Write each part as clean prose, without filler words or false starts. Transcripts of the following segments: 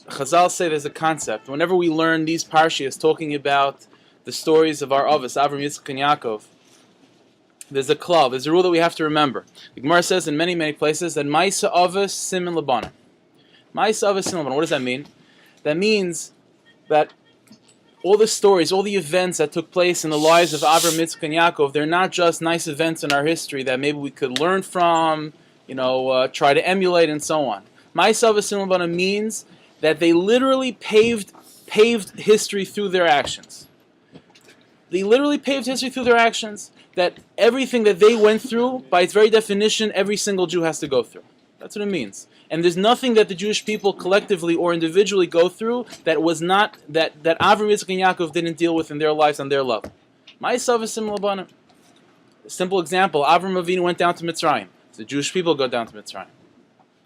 Chazal say there's a concept. Whenever we learn these parshas talking about the stories of our avos, Avram, Yitzchak, and Yaakov, there's a klal, there's a rule that we have to remember. The Gemara says in many, many places that Ma'isa avos simin labana. Ma'isa avos simin labana. What does that mean? That means that all the stories, all the events that took place in the lives of Avram, Yitzchak, and Yaakov, they're not just nice events in our history that maybe we could learn from, try to emulate, and so on. Ma'isa avos simin labana means that they literally paved history through their actions. They literally paved history through their actions. That everything that they went through, by its very definition, every single Jew has to go through. That's what it means. And there's nothing that the Jewish people collectively or individually go through that was not that Avram, Yitzchak, and Yaakov didn't deal with in their lives on their level. Ma'asav v'sim labanim. A simple example: Avram Avinu went down to Mitzrayim. So the Jewish people go down to Mitzrayim.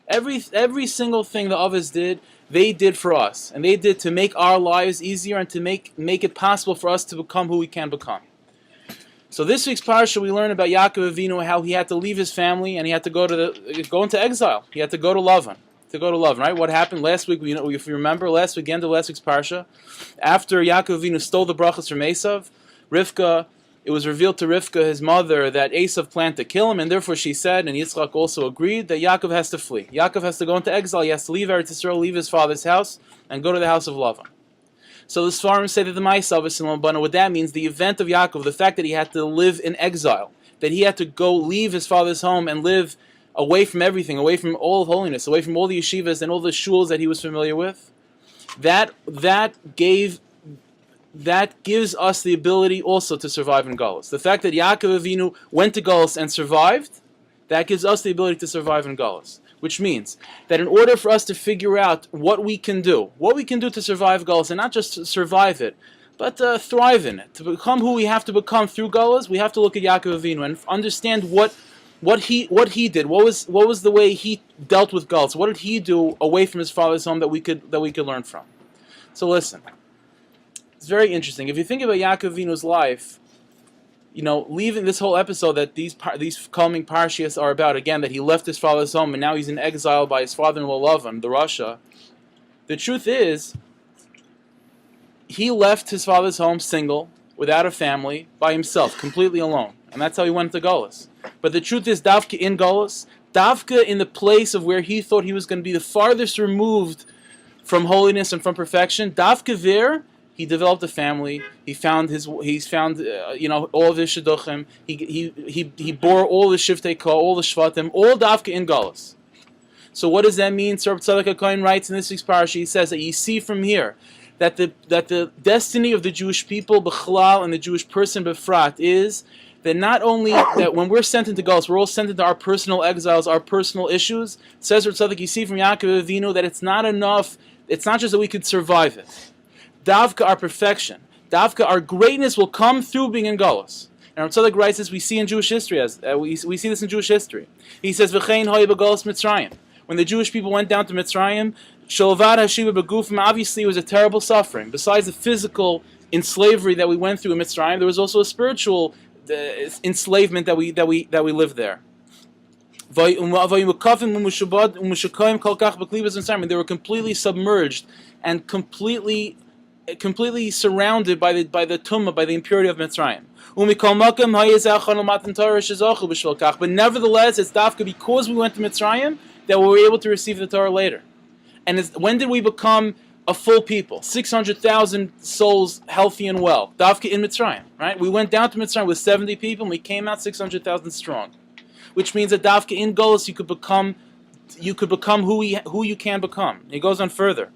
Every single thing the Avos did, they did for us, and they did to make our lives easier and to make it possible for us to become who we can become. So this week's parsha we learn about Yaakov Avinu, how he had to leave his family and he had to go into exile. He had to go to Lavan. Right? What happened last week? If you remember, end of last week's parsha, after Yaakov Avinu stole the brachas from Esav, it was revealed to Rivka, his mother, that Esav planned to kill him, and therefore she said, and Yitzchak also agreed, that Yaakov has to flee. Yaakov has to go into exile. He has to leave Eretz Yisrael, leave his father's house, and go to the house of Lavan. So the Sfarim say that the Ma'asav v'sim labana, what that means, the event of Yaakov, the fact that he had to live in exile, that he had to go leave his father's home and live away from everything, away from all of holiness, away from all the yeshivas and all the shuls that he was familiar with, that gives us the ability also to survive in Galus. The fact that Yaakov Avinu went to Galus and survived, that gives us the ability to survive in Galus. Which means that in order for us to figure out what we can do to survive Galus, and not just to survive it, but to thrive in it, to become who we have to become through Galus, we have to look at Yaakov Avinu and understand what he did. What was the way he dealt with Galus? What did he do away from his father's home that we could learn from? So listen, it's very interesting. If you think about Yaakov Avinu's life, leaving this whole episode that these coming parshias are about, again, that he left his father's home and now he's in exile by his father-in-law Lavan, the Rasha. The truth is, he left his father's home single, without a family, by himself, completely alone. And that's how he went to Golus. But the truth is, Davka in Golus, Davka in the place of where he thought he was going to be the farthest removed from holiness and from perfection, Davka there, he developed a family. He found all of his shidduchim. He bore all the shiftei kol, all the shvatim, all davka in galus. So what does that mean? Sir Tzadok HaKohen writes in this week's parasha. He says that you see from here that the destiny of the Jewish people b'chlal and the Jewish person b'frat is that not only that when we're sent into galus, we're all sent into our personal exiles, our personal issues. Says Sir Tzadok, you see from Yaakov Avinu that it's not enough. It's not just that we could survive it. Davka, our perfection, Davka, our greatness will come through being in Galus. And Rav Tzadok writes this, we see in Jewish history, we see this in Jewish history. He says, V'chein hoy b'Galus Mitzrayim. When the Jewish people went down to Mitzrayim, Shalavad Hashiva b'Gufim, obviously it was a terrible suffering. Besides the physical enslavery that we went through in Mitzrayim, there was also a spiritual enslavement that we lived there. They were completely submerged and completely surrounded by the tumah, by the impurity of Mitzrayim. But nevertheless, it's dafka because we went to Mitzrayim that we were able to receive the Torah later. And when did we become a full people? 600,000 souls, healthy and well. Dafka in Mitzrayim, right? We went down to Mitzrayim with 70 people, and we came out 600,000 strong. Which means that dafka in Golus you could become who you can become. He goes on further.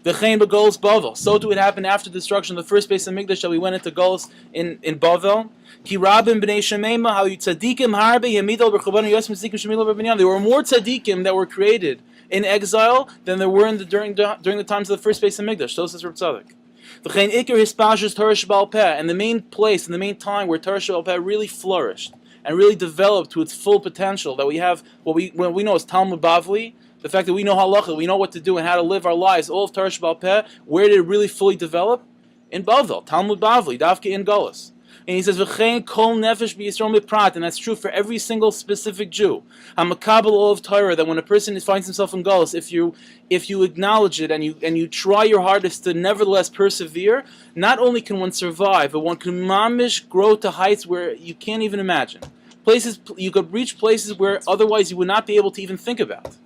V'chein b'Golus Bavel. So too it happened after the destruction of the first base of Mikdash that we went into Golus in Bavel. Ki rabim b'nei shemema how tzadikim harbe yamidol b'chobanu yosem tzadikim shemilo b'binyan. There were more tzadikim that were created in exile than there were during the times of the first base of Mikdash. So says Rav Tzadok. V'chein ikar hispashus Torah Sheba'al Peh, and the main place and the main time where Torah Sheba'al Peh really flourished and really developed to its full potential, that we have what we know as Talmud Bavli. The fact that we know halacha, we know what to do and how to live our lives, all of Torah Sheba'al Peh, where did it really fully develop? In Bavel, Talmud Bavli, Davka in Golus. And he says, "V'chein kol nefesh b'Yisrael miprat," and that's true for every single specific Jew. Hamakabel of Torah, that when a person finds himself in Galus, if you acknowledge it and you try your hardest to nevertheless persevere, not only can one survive, but one can mamish grow to heights where you can't even imagine. Places you could reach places where otherwise you would not be able to even think about.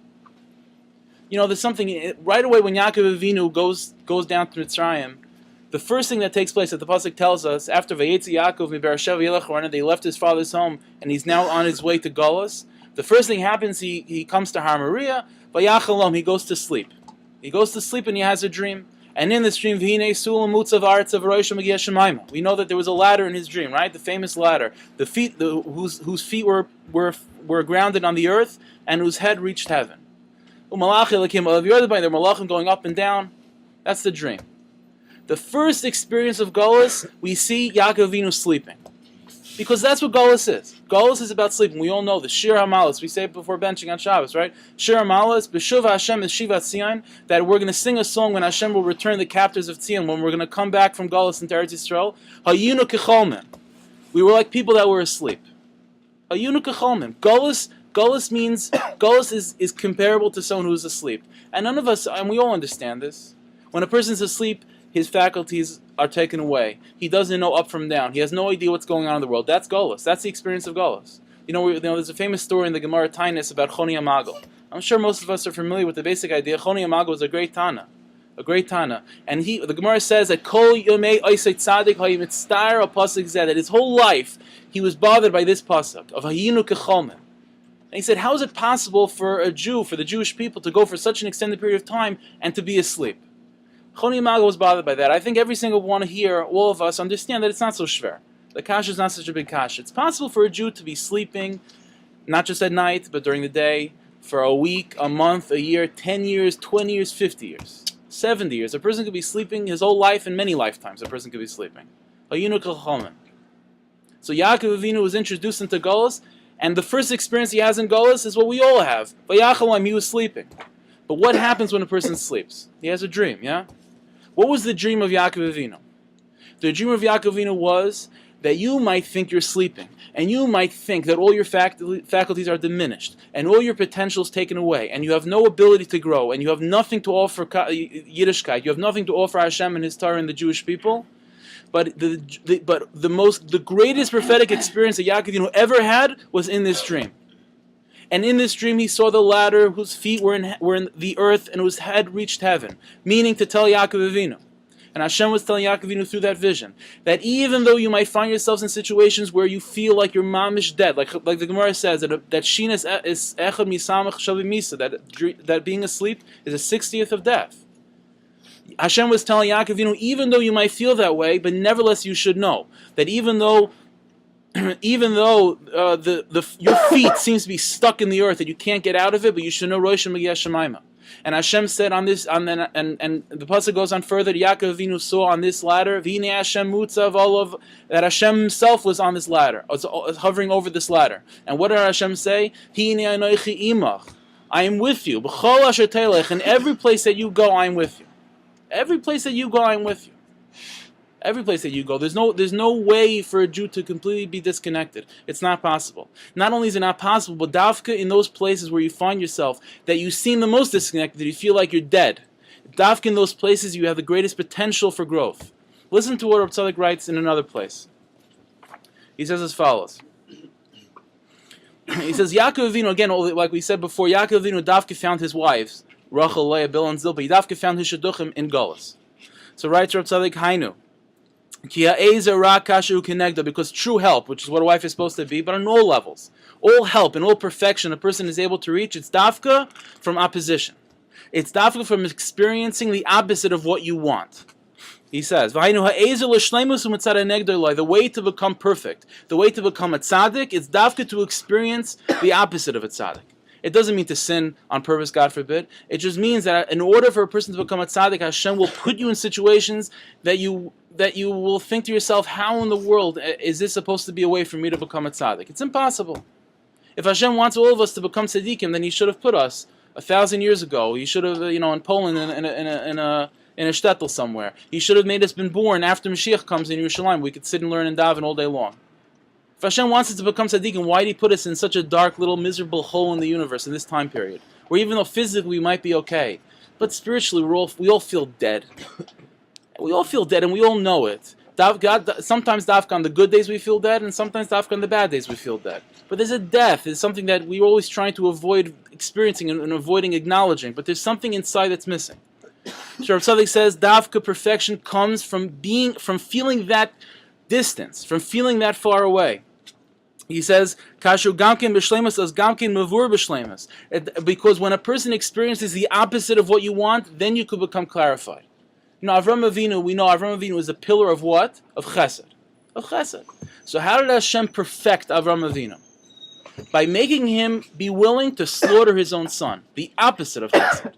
There's something right away when Yaakov Avinu goes down to Mitzrayim. The first thing that takes place that the pasuk tells us, after Vayetzei Yaakov mi Beersheva yelech Harana, they left his father's home and he's now on his way to Galus. The first thing happens, he comes to Har Moriah, Vayachalom, he goes to sleep. He goes to sleep and he has a dream. And in this dream, V'hinei sulam mutzav aretz of Rosh Magiya Shemaima. We know that there was a ladder in his dream, right? The famous ladder, whose feet were grounded on the earth and whose head reached heaven. Umalach elakim alav yordei, there were malachim going up and down. That's the dream. The first experience of Galus, we see Yaakov Avinu sleeping. Because that's what Galus is. Galus is about sleeping. We all know the Shir HaMalos. We say it before benching on Shabbos, right? Shir HaMalos, B'shuv Hashem is Shivat Tzion, that we're going to sing a song when Hashem will return the captives of Tzion, when we're going to come back from Galus into Eretz Yisrael. Hayinu kecholmim. We were like people that were asleep. Hayinu kecholmim. Galus is comparable to someone who's asleep. And none of us, and we all understand this. When a person's asleep, his faculties are taken away. He doesn't know up from down. He has no idea what's going on in the world. That's Galus. That's the experience of Galus. There's a famous story in the Gemara Tainus about Choni HaMagal. I'm sure most of us are familiar with the basic idea. Choni HaMagal was a great Tana. And the Gemara says that Kol Yomei Oisei Tzadik HaYimitztar HaPasuk Zeh, that his whole life he was bothered by this pasuk of Hayinu Kecholmim. And he said, how is it possible for a Jew, for the Jewish people, to go for such an extended period of time and to be asleep? Choni HaMagal was bothered by that. I think every single one here, all of us, understand that it's not so shver. The kasha is not such a big kasha. It's possible for a Jew to be sleeping, not just at night, but during the day, for a week, a month, a year, 10 years, 20 years, 50 years, 70 years. A person could be sleeping his whole life, and many lifetimes a person could be sleeping. So Yaakov Avinu was introduced into Galus, and the first experience he has in Galus is what we all have. Vayachalim, he was sleeping. But what happens when a person sleeps? He has a dream, yeah? What was the dream of Yaakov Avinu? The dream of Yaakov Avinu was that you might think you're sleeping, and you might think that all your faculties are diminished, and all your potential is taken away, and you have no ability to grow, and you have nothing to offer Yiddishkeit, you have nothing to offer Hashem and His Torah and the Jewish people. But the greatest prophetic experience that Yaakov Avinu ever had was in this dream. And in this dream, he saw the ladder whose feet were in the earth and whose head reached heaven, meaning to tell Yaakov Avinu. And Hashem was telling Yaakov Avinu through that vision that even though you might find yourselves in situations where you feel like you're mamish dead, like the Gemara says that shinas is echad misamach shavi misa, that being asleep is a 60th of death. Hashem was telling Yaakov Avinu, even though you might feel that way, but nevertheless you should know that even though your feet seems to be stuck in the earth, that you can't get out of it, but you should know Rosh Magiya Shemaima. And Hashem said and the pasuk goes on further. Yaakov Avinu saw on this ladder, V'hinei Hashem mutzav olav, that Hashem Himself was on this ladder, was hovering over this ladder. And what did Hashem say? Hinei anochi imach, I am with you. B'chol asher telech, in every place that you go, I am with you. Every place that you go, I am with you. Every place that you go, there's no way for a Jew to completely be disconnected. It's not possible. Not only is it not possible, but dafka in those places where you find yourself, that you seem the most disconnected, that you feel like you're dead. Dafka in those places, you have the greatest potential for growth. Listen to what Rav Tzadok writes in another place. He says as follows. He says, Yaakov Avinu, again, like we said before, Yaakov Avinu dafka found his wives, Rachel, Leah, Bilhah, and Zilpah. He dafka found his shidduchim in Galus. So writes Rav Tzadok, Haynu. Because true help, which is what a wife is supposed to be, but on all levels, all help and all perfection a person is able to reach, it's dafka from opposition. It's dafka from experiencing the opposite of what you want. He says, the way to become perfect, the way to become a tzaddik, is dafka to experience the opposite of a tzaddik. It doesn't mean to sin on purpose, God forbid. It just means that in order for a person to become a tzaddik, Hashem will put you in situations that you will think to yourself, how in the world is this supposed to be a way for me to become a tzaddik? It's impossible. If Hashem wants all of us to become tzaddikim, then He should have put us 1,000 years ago. He should have, in Poland, in in a shtetl somewhere. He should have made us been born after Mashiach comes in Yerushalayim. We could sit and learn and daven all day long. If Hashem wants us to become tzaddikim, why did He put us in such a dark, little, miserable hole in the universe in this time period, where even though physically we might be okay, but spiritually we all feel dead. We all feel dead, and we all know it. Sometimes dafka on the good days we feel dead, and sometimes dafka on the bad days we feel dead. But there's a death. It's something that we're always trying to avoid experiencing and avoiding acknowledging. But there's something inside that's missing. So Rav Tzaddik says dafka perfection comes from feeling that distance, from feeling that far away. He says, "Kashu gamkin b'shleimus as gamkin mavur b'shleimus." Because when a person experiences the opposite of what you want, then you could become clarified. You know, Avram Avinu is a pillar of what? Of chesed. Of chesed. So how did Hashem perfect Avram Avinu? By making him be willing to slaughter his own son. The opposite of chesed.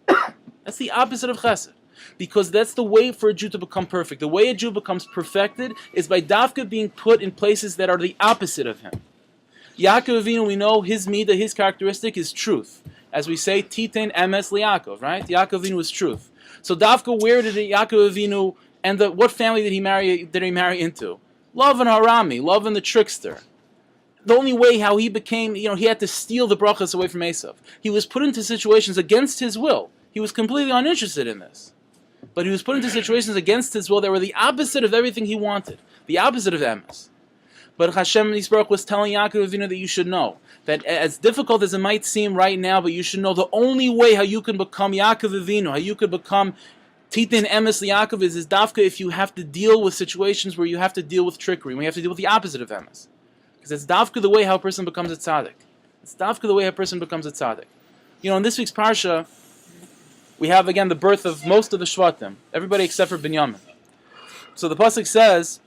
That's the opposite of chesed. Because that's the way for a Jew to become perfect. The way a Jew becomes perfected is by dafka being put in places that are the opposite of him. Yaakov Avinu, we know his midah, his characteristic is truth. As we say, Titain Emes Liyaakov, right? Yaakov Avinu is truth. So dafka, where did Yaakov Avinu and what family did he marry into? Lavan Harami, Lavan the trickster. The only way how he became, he had to steal the brachas away from Esav. He was put into situations against his will. He was completely uninterested in this. But he was put into situations against his will that were the opposite of everything he wanted. The opposite of Emes. But Hashem Yisbarach was telling Yaakov Avinu that you should know that as difficult as it might seem right now, but you should know the only way how you can become Yaakov Avinu, how you could become Titin Emes Yaakov is dafka if you have to deal with situations where you have to deal with trickery, when you have to deal with the opposite of Emes. Because it's dafka the way how a person becomes a tzaddik. It's dafka the way a person becomes a tzaddik. In this week's Parsha, we have again the birth of most of the Shvatim, everybody except for Binyamin. So the pasuk says,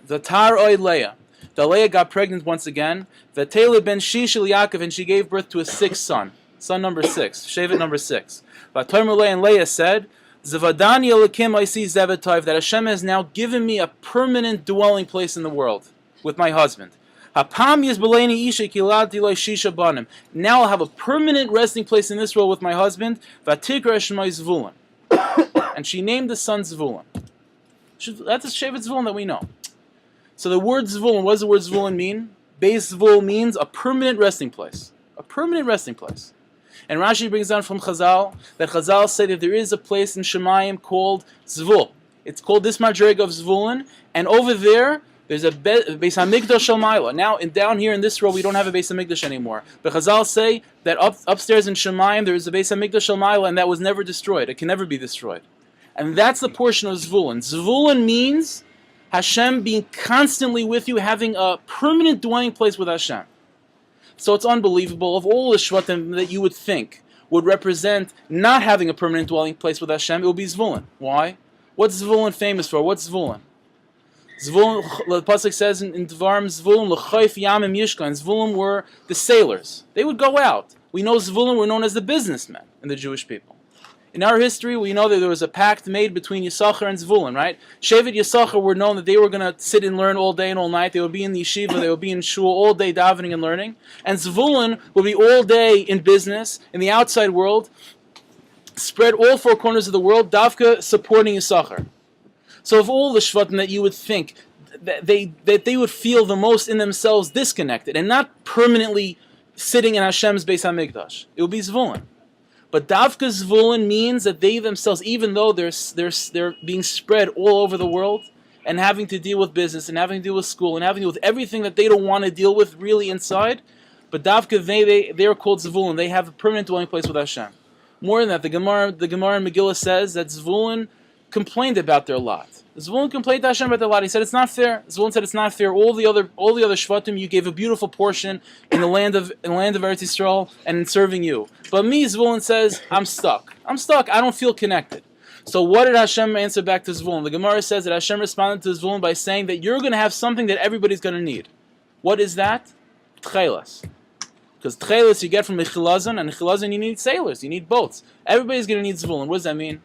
the tar oid Leah. The Leah got pregnant once again. The Taylor ben Shishel Yaakov, and she gave birth to a sixth son number 6, Shevet number 6. Vatomer Leah, and Leah said, Zavadani Elokim I see Zevatov, that Hashem has now given me a permanent dwelling place in the world with my husband. Hapam Yizbaleni Isha Kilati Lo Shisha Banim. Now I'll have a permanent resting place in this world with my husband. Vatikra Shemai Zvulun. And she named the son Zvulun. That's a Shevet Zvulun that we know. So the word Zvulun, what does the word Zvulun mean? Beis Zvul means a permanent resting place. A permanent resting place. And Rashi brings down from Chazal that Chazal say that there is a place in Shemayim called Zvul. It's called this Madrega of Zvulun, and over there's a Beis HaMikdash Shel Maila. Now, down here in this row, we don't have a Beis HaMikdash anymore. But Chazal say that upstairs in Shemayim, there is a Beis HaMikdash Shel Maila, and that was never destroyed. It can never be destroyed. And that's the portion of Zvulun. Zvulun means Hashem being constantly with you, having a permanent dwelling place with Hashem. So it's unbelievable. Of all the Shvatim that you would think would represent not having a permanent dwelling place with Hashem, it would be Zvulun. Why? What's Zvulun famous for? What's Zvulun? Zvulun, the pasuk says in Dvarim, Zvulun l'chayf yamim yishkan. Zvulun were the sailors. They would go out. We know Zvulun were known as the businessmen in the Jewish people. In our history, we know that there was a pact made between Yisachar and Zvulun, right? Shevet Yisachar were known that they were going to sit and learn all day and all night. They would be in the yeshiva, they would be in shul all day davening and learning. And Zvulun would be all day in business, in the outside world, spread all four corners of the world, davka supporting Yisachar. So of all the Shvatim that you would think that they would feel the most in themselves disconnected and not permanently sitting in Hashem's Beis HaMikdash, it would be Zvulun. But Davka Zvulun means that they themselves, even though they're being spread all over the world and having to deal with business and having to deal with school and having to deal with everything that they don't want to deal with really inside, but Davka, they're called Zvulun. They have a permanent dwelling place with Hashem. More than that, the Gemara in Megillah says that Zvulun complained about their lot. Zvulun complained to Hashem about their lot. He said it's not fair. Zvulun said it's not fair. All the other Shvatim, you gave a beautiful portion in the land of Eretz Yisrael and in serving you. But me, Zvulun says, I'm stuck. I don't feel connected. So what did Hashem answer back to Zvulun? The Gemara says that Hashem responded to Zvulun by saying that you're going to have something that everybody's going to need. What is that? Tchelas. Because Tchelas you get from Echilazon, and Echilazon you need sailors, you need boats. Everybody's going to need Zvulun. What does that mean?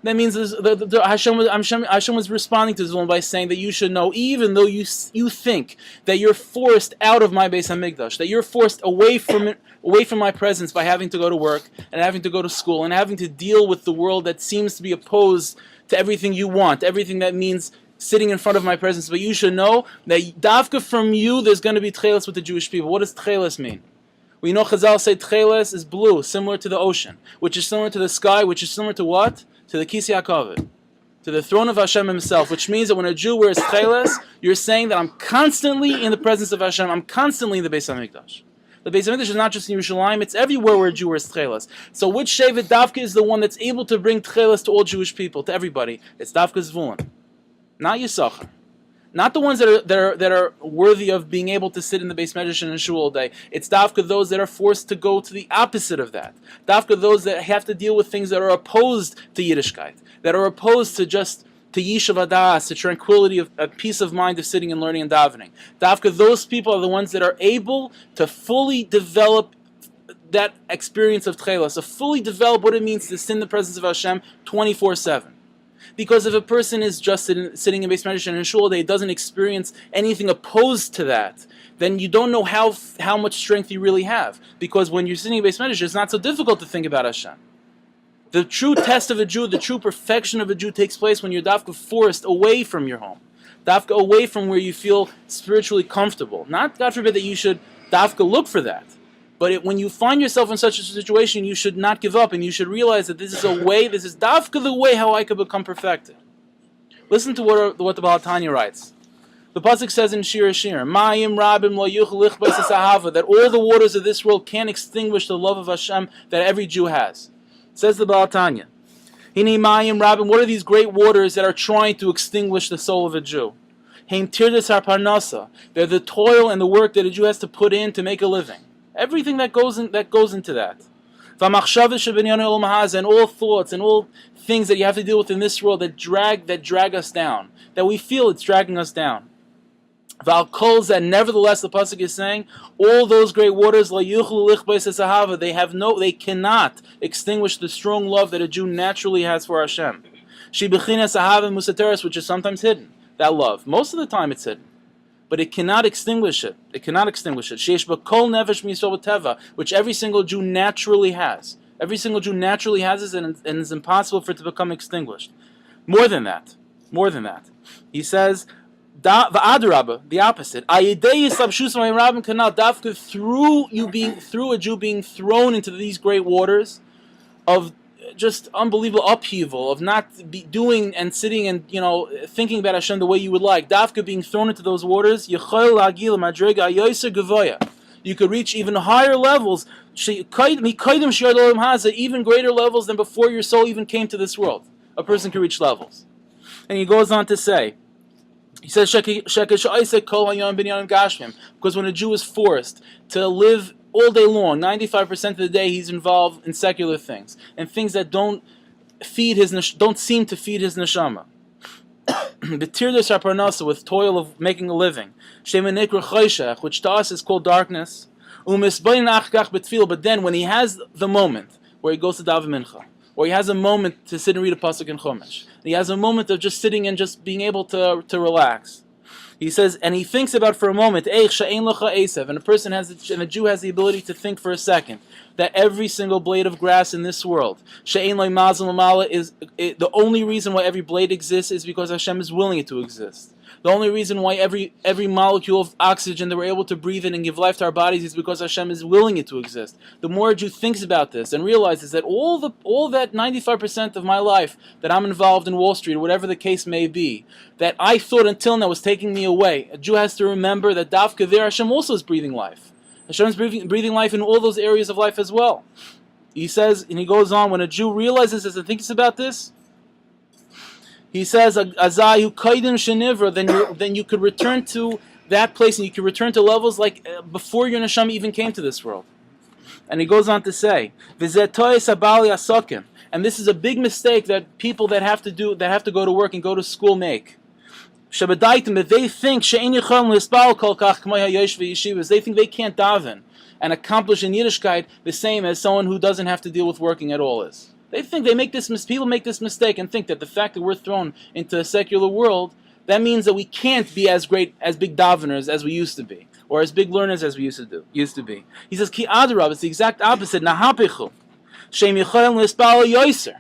That means Hashem was responding to Zulm by saying that you should know, even though you think that you're forced out of my Beis Hamikdash, that you're forced away from my presence by having to go to work and having to go to school and having to deal with the world that seems to be opposed to everything you want, everything that means sitting in front of my presence. But you should know that Davka from you, there's going to be tcheles with the Jewish people. What does tcheles mean? We know Chazal say tcheles is blue, similar to the ocean, which is similar to the sky, which is similar to what? To the Kisi HaKavod, to the throne of Hashem himself, which means that when a Jew wears tcheles, you're saying that I'm constantly in the presence of Hashem, I'm constantly in the Beis HaMikdash. The Beis HaMikdash is not just in Yerushalayim, it's everywhere where a Jew wears tcheles. So which Shevet Davka is the one that's able to bring tcheles to all Jewish people, to everybody? It's Davka Zvulun, not Yisachar. Not the ones that are worthy of being able to sit in the Beis Medrash and in Shul all day. It's Davka those that are forced to go to the opposite of that. Davka those that have to deal with things that are opposed to Yiddishkeit, that are opposed to just to Yishuv Adas, to tranquility of peace of mind of sitting and learning and davening. Davka those people are the ones that are able to fully develop that experience of Tchelas, to fully develop what it means to sit in the presence of Hashem 24/7. Because if a person is just sitting in Beis Medrash and in Shul all day, doesn't experience anything opposed to that, then you don't know how much strength you really have. Because when you're sitting in Beis Medrash, it's not so difficult to think about Hashem. The true test of a Jew, the true perfection of a Jew takes place when you're dafka forced away from your home. Dafka away from where you feel spiritually comfortable. Not, God forbid, that you should dafka look for that. But when you find yourself in such a situation, you should not give up, and you should realize that this is a way, this is dafka the way how I could become perfected. Listen to what the Baal Tanya writes. The pasuk says in Shir Shir, Mayim Rabim Lo Yuchel Lichbas Ahava, that all the waters of this world can't extinguish the love of Hashem that every Jew has. Says the Baal Tanya. Hini Mayim Rabim, what are these great waters that are trying to extinguish the soul of a Jew? Heim Tirdas HaParnasa, they're the toil and the work that a Jew has to put in to make a living. Everything that goes into that. And all thoughts and all things that you have to deal with in this world that drag us down, that we feel it's dragging us down. That nevertheless, the pasuk is saying, all those great waters, they cannot extinguish the strong love that a Jew naturally has for Hashem. Which is sometimes hidden. That love, most of the time it's hidden. But it cannot extinguish it. It cannot extinguish it. Which every single Jew naturally has. Every single Jew naturally has it, and it's impossible for it to become extinguished. More than that. He says, the opposite. Through a Jew being thrown into these great waters of just unbelievable upheaval, of not doing and sitting and thinking about Hashem the way you would like. Dafka being thrown into those waters, you could reach even higher levels, even greater levels than before your soul even came to this world. A person can reach levels. And he goes on to say, he says, because when a Jew is forced to live all day long, 95% of the day he's involved in secular things and things that don't seem to feed his neshama. The tirdas haparnasa, with toil of making a living, which to us is called darkness. But then when he has the moment where he goes to daven mincha, or he has a moment to sit and read a pasuk in Chumash, and he has a moment of just sitting and just being able to relax. He says, and he thinks about for a moment, and a Jew has the ability to think for a second, that every single blade of grass in this world, is the only reason why every blade exists is because Hashem is willing it to exist. The only reason why every molecule of oxygen that we're able to breathe in and give life to our bodies is because Hashem is willing it to exist. The more a Jew thinks about this and realizes that all that 95% of my life that I'm involved in Wall Street, or whatever the case may be, that I thought until now was taking me away, a Jew has to remember that Davka there, Hashem also is breathing life. Hashem is breathing life in all those areas of life as well. He says, and he goes on, when a Jew realizes this and thinks about this, he says, "Azayu kaidim shenivra." Then you could return to that place, and you could return to levels like before your neshama even came to this world. And he goes on to say, "V'zetois abali asakim." And this is a big mistake that people that have to go to work and go to school make. Shabadaitim, that they think she'ein yichol lispal kol kach k'may hayosh v'yeshivas. They think they can't daven and accomplish in Yiddishkeit the same as someone who doesn't have to deal with working at all is. People make this mistake and think that the fact that we're thrown into a secular world, that means that we can't be as great, as big daveners as we used to be, or as big learners as we used to be. He says, Ki adarab, it's the exact opposite. Nahapichu, shem yichayel nispal yoiser.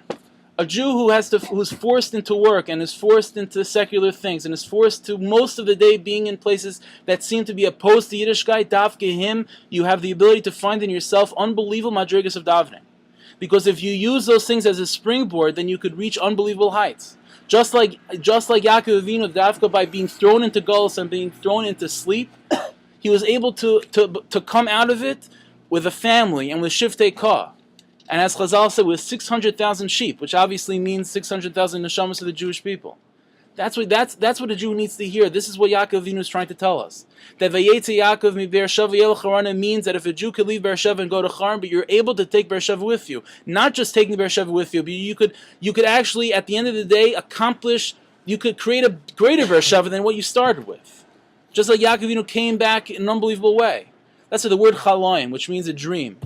A Jew who's forced into work and is forced into secular things and is forced to most of the day being in places that seem to be opposed to Yiddishkeit, davke him, you have the ability to find in yourself unbelievable madrigas of davening. Because if you use those things as a springboard, then you could reach unbelievable heights. Just like Yaakov Avinu, Davka, by being thrown into Golus and being thrown into sleep, he was able to come out of it with a family and with Shiftei Ka. And as Chazal said, with 600,000 sheep, which obviously means 600,000 neshamas of the Jewish people. That's what a Jew needs to hear. This is what Yaakov Avinu is trying to tell us. That Vayetzei Yaakov mi Beersheva yel Charana means that if a Jew could leave Beersheva and go to Charan, but you're able to take Beersheva with you. Not just taking Beersheva with you, but you could actually, at the end of the day, you could create a greater Beersheva than what you started with. Just like Yaakov Avinu came back in an unbelievable way. That's the word Chalayim, which means a dream.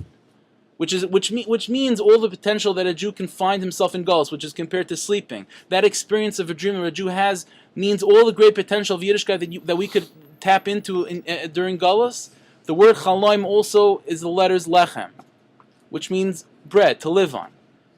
Which means all the potential that a Jew can find himself in Galus, which is compared to sleeping. That experience of a dream that a Jew has means all the great potential of Yiddishkeit that we could tap into during Galus. The word Chalaim also is the letters Lechem, which means bread, to live on.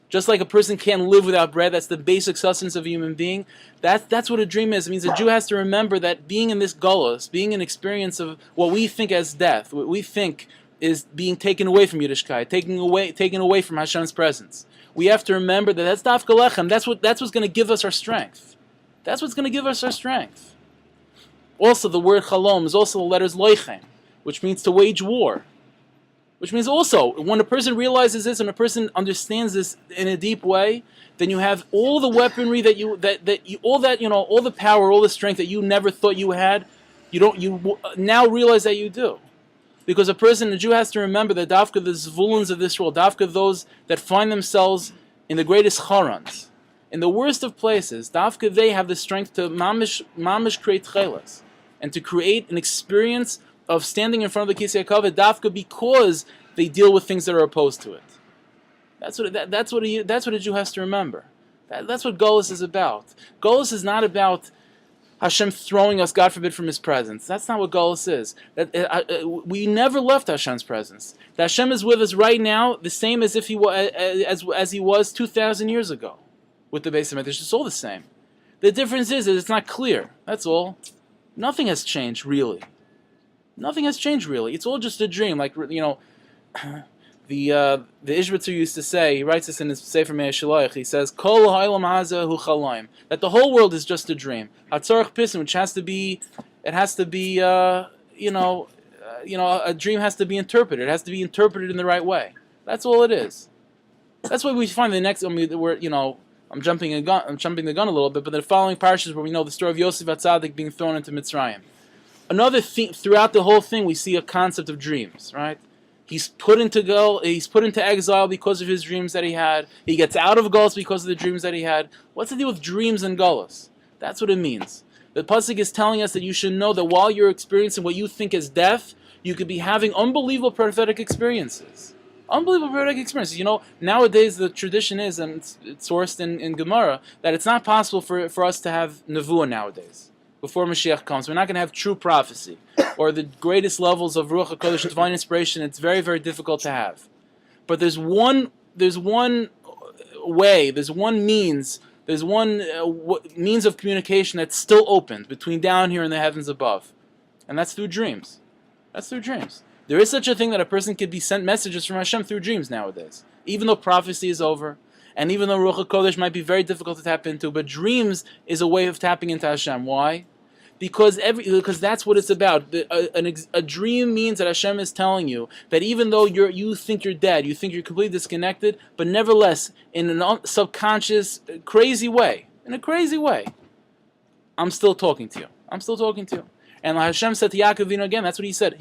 Just like a person can't live without bread, that's the basic sustenance of a human being. That's what a dream is. It means a Jew has to remember that being in this Galus, being an experience of what we think as death, what we think is being taken away from Yiddishkeit, taken away from Hashem's presence. We have to remember that that's Dafka Lechem. That's what's going to give us our strength. That's what's going to give us our strength. Also, the word Chalom is also the letters Loichem, which means to wage war. Which means also, when a person realizes this and a person understands this in a deep way, then you have all the weaponry all the power, all the strength that you never thought you had. You now realize that you do. Because a Jew has to remember that Dafka, the Zvulans of this world, Dafka, those that find themselves in the greatest Charans, in the worst of places, Dafka, they have the strength to mamish create chelas, and to create an experience of standing in front of the Kisei HaKavod, Dafka, because they deal with things that are opposed to it. That's what a Jew has to remember. That's what Golus is about. Golus is not about Hashem throwing us, God forbid, from His presence. That's not what Golus is. We never left Hashem's presence. That Hashem is with us right now, the same as if He was 2,000 years ago with the Beis Hamikdash. It's all the same. The difference is that it's not clear. That's all. Nothing has changed really. Nothing has changed really. It's all just a dream. Like the Ishbitzer used to say, he writes this in his Sefer Me'er Shiloach, he says, Kol ha'olam hazeh hu chalaim, that the whole world is just a dream. Hatzarech pisin, which has to be, a dream has to be interpreted. It has to be interpreted in the right way. That's all it is. That's why we find the next, I'm jumping the gun a little bit, but the following parshas where we know the story of Yosef HaTzadik being thrown into Mitzrayim. Another thing, throughout the whole thing, we see a concept of dreams, right? He's put into exile because of his dreams that he had. He gets out of Golus because of the dreams that he had. What's the deal with dreams and Golus? That's what it means. The pasuk is telling us that you should know that while you're experiencing what you think is death, you could be having unbelievable prophetic experiences. Unbelievable prophetic experiences. Nowadays the tradition is, and it's sourced in Gemara, that it's not possible for us to have nevuah nowadays. Before Mashiach comes, we're not going to have true prophecy or the greatest levels of Ruach HaKodesh, divine inspiration. It's very, very difficult to have. But there's one way, there's one means of communication that's still open between down here and the heavens above, and that's through dreams. That's through dreams. There is such a thing that a person could be sent messages from Hashem through dreams nowadays, even though prophecy is over. And even though Ruach HaKodesh might be very difficult to tap into, but dreams is a way of tapping into Hashem. Why? Because that's what it's about. A dream means that Hashem is telling you that even though you think you're dead, you think you're completely disconnected, but nevertheless, in a subconscious, crazy way, I'm still talking to you. And Hashem said to Yaakov Avinu again, that's what He said.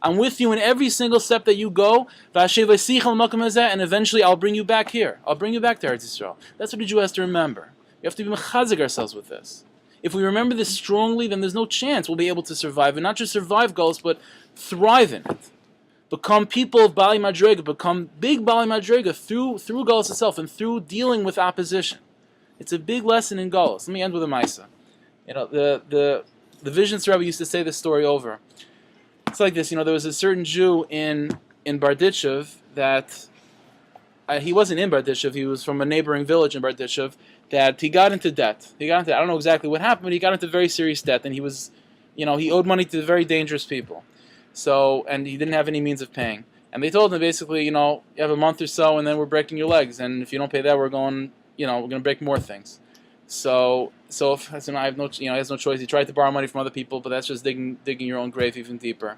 I'm with you in every single step that you go, and eventually I'll bring you back here. I'll bring you back to Eretz Yisrael. That's what a Jew has to remember. We have to be mechazik ourselves with this. If we remember this strongly, then there's no chance we'll be able to survive, and not just survive goals, but thrive in it. become people of Bali Madriga, become big Bali Madriga through Galus itself and through dealing with opposition. It's a big lesson in Galus. Let me end with a Maisa. The Visions Rebbe used to say this story over. It's like this. There was a certain Jew in Barditchev that he wasn't in Barditchev. He was from a neighboring village in Barditchev. That he got into debt. I don't know exactly what happened, but he got into very serious debt, and he was, he owed money to very dangerous people. So, and he didn't have any means of paying. And they told him basically, you have a month or so, and then we're breaking your legs. And if you don't pay that, we're going to break more things. So if I have no, he has no choice. He tried to borrow money from other people, but that's just digging your own grave even deeper.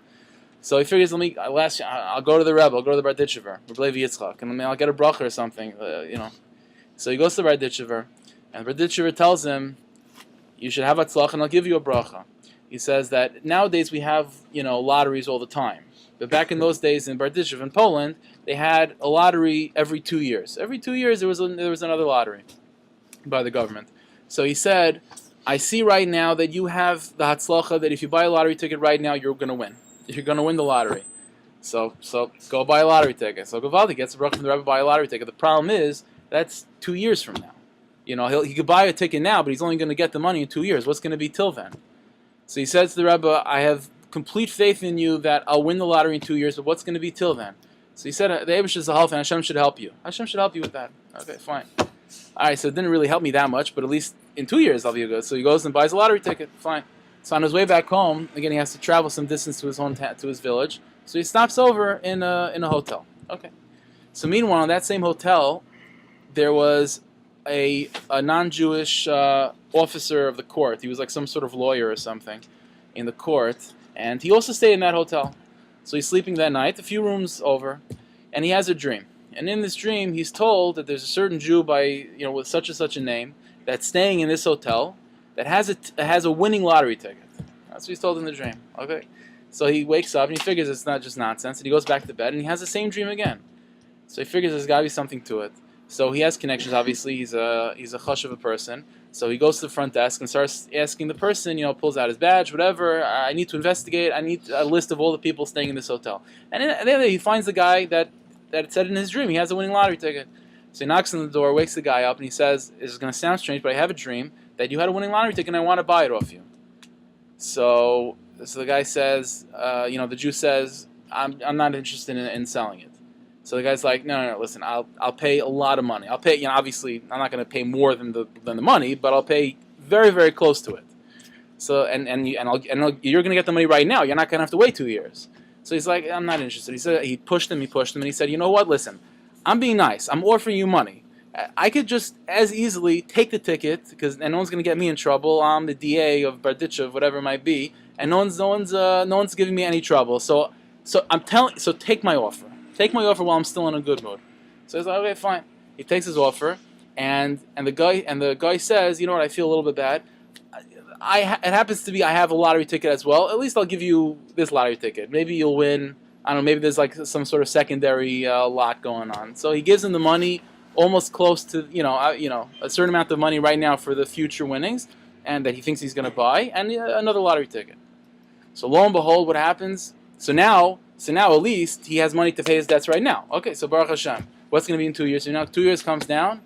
So he figures, I'll go to the Rebbe, I'll go to the Barditchever, Yitzchak, and I'll get a bracha or something, So he goes to the Barditchever, and the Barditchever tells him, you should have atzlach, and I'll give you a bracha. He says that nowadays we have, lotteries all the time. But back in those days in Barditchev in Poland, they had a lottery every 2 years. Every 2 years there was another lottery by the government. So he said, I see right now that you have the hatzlacha, that if you buy a lottery ticket right now, you're going to win. You're going to win the lottery. So go buy a lottery ticket. So Gavaldi gets a bracha from the Rebbe, buy a lottery ticket. The problem is, that's 2 years from now. He could buy a ticket now, but he's only going to get the money in 2 years. What's going to be till then? So he says to the Rebbe, I have complete faith in you that I'll win the lottery in 2 years, but what's going to be till then? So he said, the Eibush is a half, and Hashem should help you. Hashem should help you with that. Okay, fine. All right, so it didn't really help me that much, but at least in 2 years I'll be good. So he goes and buys a lottery ticket. Fine. So on his way back home, again, he has to travel some distance to his to his village. So he stops over in a hotel. Okay. So meanwhile, in that same hotel, there was a non-Jewish officer of the court. He was like some sort of lawyer or something in the court, and he also stayed in that hotel. So he's sleeping that night, a few rooms over, and he has a dream. And in this dream, he's told that there's a certain Jew with such and such a name that's staying in this hotel that has a winning lottery ticket. That's what he's told in the dream. Okay, so he wakes up and he figures it's not just nonsense, and he goes back to bed and he has the same dream again. So he figures there's got to be something to it. So he has connections. Obviously, he's a chashuv person. So he goes to the front desk and starts asking the person. Pulls out his badge, whatever. I need to investigate. I need a list of all the people staying in this hotel. And then he finds the guy that said in his dream he has a winning lottery ticket. So he knocks on the door, wakes the guy up, and he says, "This is going to sound strange, but I have a dream that you had a winning lottery ticket, and I want to buy it off you." So the guy says, the Jew says, "I'm not interested in selling it." So the guy's like, no, listen, I'll pay a lot of money. I'll pay, obviously, I'm not going to pay more than the money, but I'll pay very, very close to it. So you're going to get the money right now. You're not going to have to wait 2 years. So he's like, I'm not interested. He said he pushed him, and he said, you know what? Listen, I'm being nice. I'm offering you money. I could just as easily take the ticket and no one's going to get me in trouble. I'm the DA of Barditchev, whatever it might be, and no one's giving me any trouble. So take my offer. Take my offer while I'm still in a good mood. So he's like, okay, fine. He takes his offer, and the guy says, you know what? I feel a little bit bad. It happens to be I have a lottery ticket as well. At least I'll give you this lottery ticket. Maybe you'll win. I don't know. Maybe there's like some sort of secondary lot going on. So he gives him the money, almost close to a certain amount of money right now for the future winnings, and that he thinks he's going to buy, and another lottery ticket. So lo and behold, what happens? So now at least he has money to pay his debts right now. Okay, so Baruch Hashem, what's going to be in 2 years? So now 2 years comes down,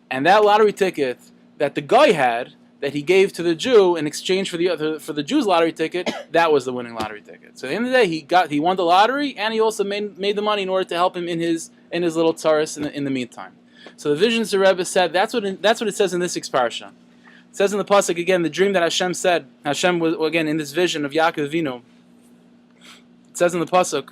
and that lottery ticket that the guy had, that he gave to the Jew in exchange for the Jew's lottery ticket, that was the winning lottery ticket. So at the end of the day, he won the lottery, and he also made the money in order to help him in his little tzaras in the meantime. So the visions the Rebbe said, that's what it says in this parsha. It says in the pasuk again, the dream that Hashem said. Hashem was again in this vision of Yaakov. It says in the pasuk,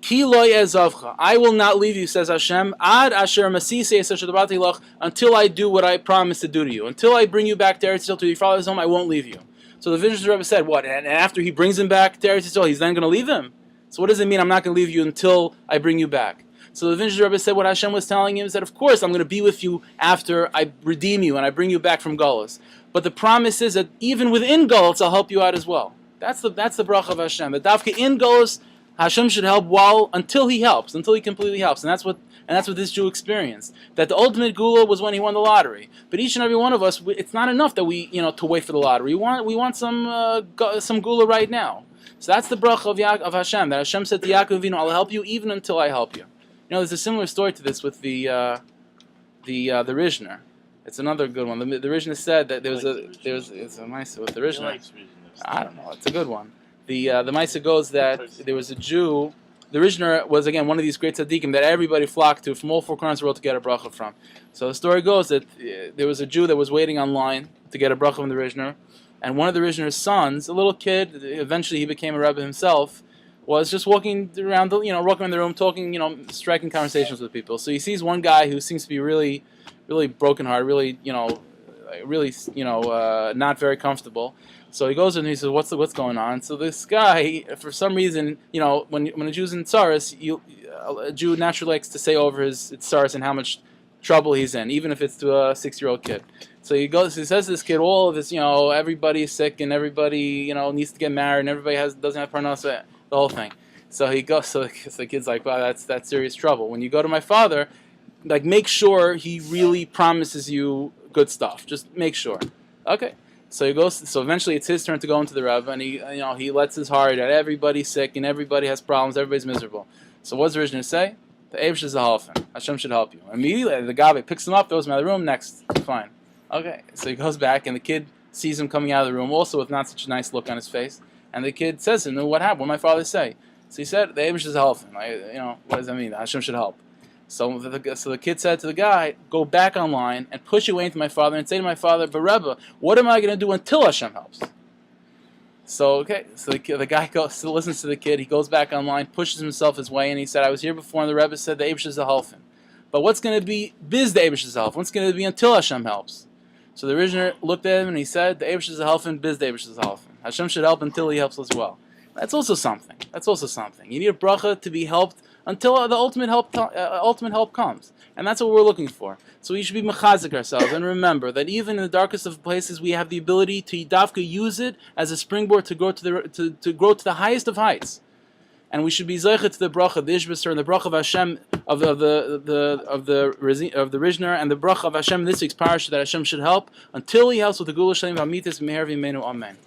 Ki lo yezavcha, I will not leave you, says Hashem, ad asher masisei seshadabati lach, until I do what I promised to do to you. Until I bring you back to Eretz Yisrael, to your father's home, I won't leave you. So the visions Rebbe said, what? And after he brings him back to Eretz Yisrael, he's then going to leave him? So what does it mean, I'm not going to leave you until I bring you back? So the visions Rebbe said, what Hashem was telling him is that, of course, I'm going to be with you after I redeem you and I bring you back from Galus. But the promise is that even within Galus, I'll help you out as well. That's the bracha of Hashem. That Dafka in Galus, Hashem should help until He helps, until He completely helps, and that's what this Jew experienced. That the ultimate gula was when he won the lottery. But each and every one of us, it's not enough that we to wait for the lottery. We want some gula right now. So that's the bracha of Hashem. That Hashem said to Yaakov Avinu, "I'll help you even until I help you." There's a similar story to this with the Rishner. It's another good one. The Rishner said that it's a Maisa with the Rishner. I don't know. It's a good one. The Maisa goes that there was a Jew. The Rishner was again one of these great tzaddikim that everybody flocked to from all four corners of the world to get a bracha from. So the story goes that there was a Jew that was waiting online to get a bracha from the Rishner, and one of the Rishner's sons, a little kid, eventually he became a rebbe himself, was just walking around the room, talking, striking conversations with people. So he sees one guy who seems to be really, really brokenhearted, really, not very comfortable. So he goes in and he says, "What's going on?" So this guy, for some reason, when a Jew's in tsaris, a Jew naturally likes to say over his tsaris and how much trouble he's in, even if it's to a 6-year-old kid. So he says to this kid, all of this, everybody's sick and everybody, needs to get married and everybody doesn't have parnasa, the whole thing. So he goes. So the kid's like, "Wow, that's serious trouble. When you go to my father, make sure he really promises you good stuff. Just make sure." Okay. So he goes. So eventually, it's his turn to go into the Rebbe, and he lets his heart out. Everybody's sick, and everybody has problems. Everybody's miserable. So what's the Rishner say? The Eibush is a halfen. Hashem should help you. Immediately, the Gabe picks him up, throws him out of the room. Next, fine. Okay. So he goes back, and the kid sees him coming out of the room, also with not such a nice look on his face. And the kid says to him, "What happened? What did my father say?" So he said, "The Eibush is a halfen. What does that mean? Hashem should help." So the kid said to the guy, "Go back online and push your way into my father and say to my father, 'But Rebbe, what am I going to do until Hashem helps?'" So the guy listens to the kid. He goes back online, pushes himself his way, and he said, "I was here before, and the Rebbe said the Eibush is a halfen. But what's going to be biz the Eibush is a halfen? What's going to be until Hashem helps?" So the Rishner looked at him and he said, "The Eibush is a halfen, biz the Eibush is a halfen. Hashem should help until He helps as well." That's also something. You need a bracha to be helped until the ultimate help comes, and that's what we're looking for. So we should be mechazik ourselves and remember that even in the darkest of places, we have the ability to dafka use it as a springboard to grow to grow to the highest of heights. And we should be zeichet to the bracha, the Ishbasar, and the bracha of Hashem of the Rishner, and the bracha of Hashem in this week's Parshat that Hashem should help until He helps with the Gula Shalem V'Amitis Meher V'Imenu. Amen.